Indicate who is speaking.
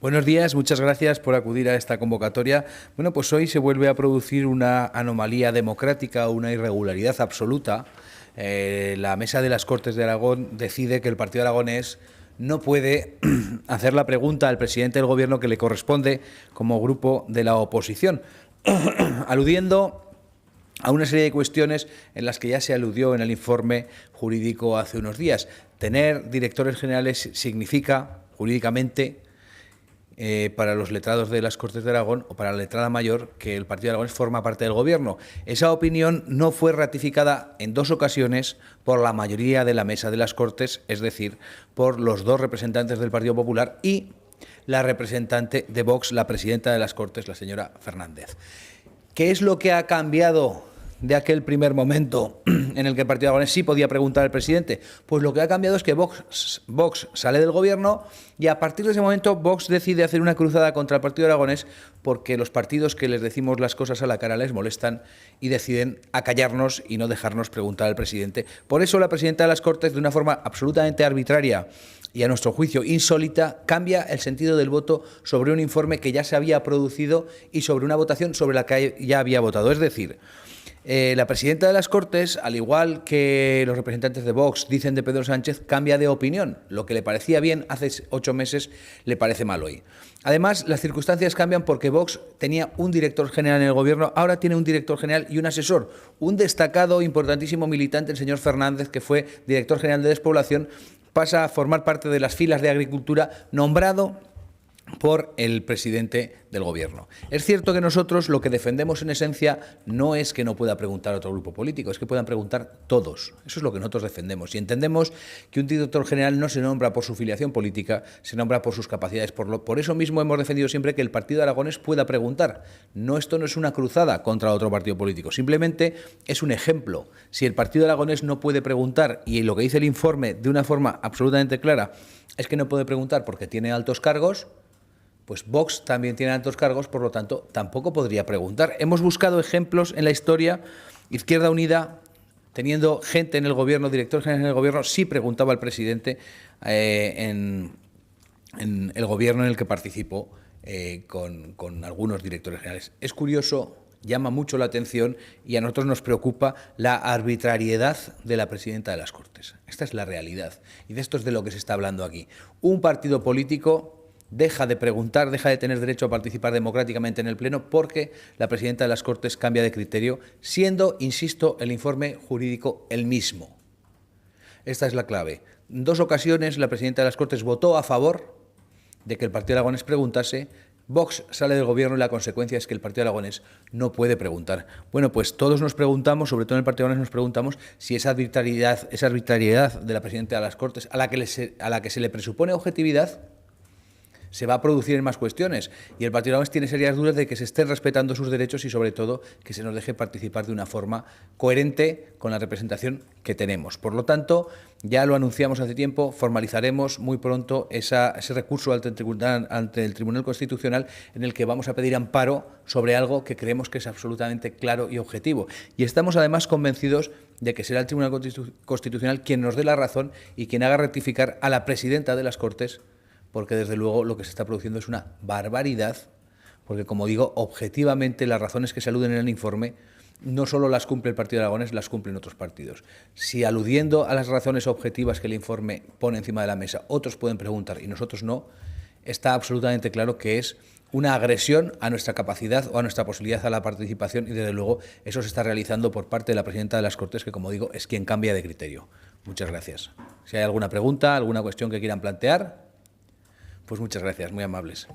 Speaker 1: Buenos días, muchas gracias por acudir a esta convocatoria. Bueno, pues hoy se vuelve a producir una anomalía democrática, una irregularidad absoluta. La Mesa de las Cortes de Aragón decide que el Partido Aragonés no puede hacer la pregunta al presidente del Gobierno que le corresponde como grupo de la oposición, aludiendo a una serie de cuestiones en las que ya se aludió en el informe jurídico hace unos días. Tener directores generales significa, jurídicamente, para los letrados de las Cortes de Aragón o para la letrada mayor, que el Partido Aragonés forma parte del Gobierno. Esa opinión no fue ratificada en dos ocasiones por la mayoría de la Mesa de las Cortes, es decir, por los dos representantes del Partido Popular y la representante de Vox, la presidenta de las Cortes, la señora Fernández. ¿Qué es lo que ha cambiado de aquel primer momento en el que el Partido Aragonés sí podía preguntar al presidente? Pues lo que ha cambiado es que Vox sale del Gobierno y a partir de ese momento Vox decide hacer una cruzada contra el Partido Aragonés porque los partidos que les decimos las cosas a la cara les molestan y deciden acallarnos y no dejarnos preguntar al presidente. Por eso la presidenta de las Cortes, de una forma absolutamente arbitraria y a nuestro juicio insólita, cambia el sentido del voto sobre un informe que ya se había producido y sobre una votación sobre la que ya había votado. Es decir, la presidenta de las Cortes, al igual que los representantes de Vox dicen de Pedro Sánchez, cambia de opinión. Lo que le parecía bien hace 8 meses le parece mal hoy. Además, las circunstancias cambian porque Vox tenía un director general en el Gobierno, ahora tiene un director general y un asesor. Un destacado, importantísimo militante, el señor Fernández, que fue director general de Despoblación, pasa a formar parte de las filas de Agricultura, nombrado por el presidente del Gobierno. Es cierto que nosotros lo que defendemos en esencia no es que no pueda preguntar otro grupo político, es que puedan preguntar todos. Eso es lo que nosotros defendemos. Y entendemos que un director general no se nombra por su filiación política, se nombra por sus capacidades. Por eso mismo hemos defendido siempre que el Partido Aragonés pueda preguntar. Esto no es una cruzada contra otro partido político, simplemente es un ejemplo. Si el Partido Aragonés no puede preguntar, y lo que dice el informe de una forma absolutamente clara es que no puede preguntar porque tiene altos cargos, pues Vox también tiene altos cargos, por lo tanto, tampoco podría preguntar. Hemos buscado ejemplos en la historia. Izquierda Unida, teniendo gente en el Gobierno, director general en el Gobierno, sí preguntaba al presidente en el Gobierno en el que participó con algunos directores generales. Es curioso, llama mucho la atención y a nosotros nos preocupa la arbitrariedad de la presidenta de las Cortes. Esta es la realidad y de esto es de lo que se está hablando aquí. Un partido político deja de preguntar, deja de tener derecho a participar democráticamente en el Pleno porque la presidenta de las Cortes cambia de criterio, siendo, insisto, el informe jurídico el mismo. Esta es la clave. En dos ocasiones la presidenta de las Cortes votó a favor de que el Partido Aragonés preguntase. Vox sale del Gobierno y la consecuencia es que el Partido Aragonés no puede preguntar. Bueno, pues todos nos preguntamos, sobre todo en el Partido Aragonés nos preguntamos si esa arbitrariedad de la presidenta de las Cortes, a la que se le presupone objetividad, se va a producir en más cuestiones y el Partido Aragonés tiene serias dudas de que se estén respetando sus derechos y, sobre todo, que se nos deje participar de una forma coherente con la representación que tenemos. Por lo tanto, ya lo anunciamos hace tiempo, formalizaremos muy pronto ese recurso ante el Tribunal Constitucional en el que vamos a pedir amparo sobre algo que creemos que es absolutamente claro y objetivo. Y estamos, además, convencidos de que será el Tribunal Constitucional quien nos dé la razón y quien haga rectificar a la presidenta de las Cortes, porque desde luego lo que se está produciendo es una barbaridad, porque, como digo, objetivamente las razones que se aluden en el informe no solo las cumple el Partido Aragonés, las cumplen otros partidos. Si aludiendo a las razones objetivas que el informe pone encima de la mesa, otros pueden preguntar y nosotros no, está absolutamente claro que es una agresión a nuestra capacidad o a nuestra posibilidad a la participación y, desde luego, eso se está realizando por parte de la presidenta de las Cortes, que, como digo, es quien cambia de criterio. Muchas gracias. Si hay alguna pregunta, alguna cuestión que quieran plantear, pues muchas gracias, muy amables.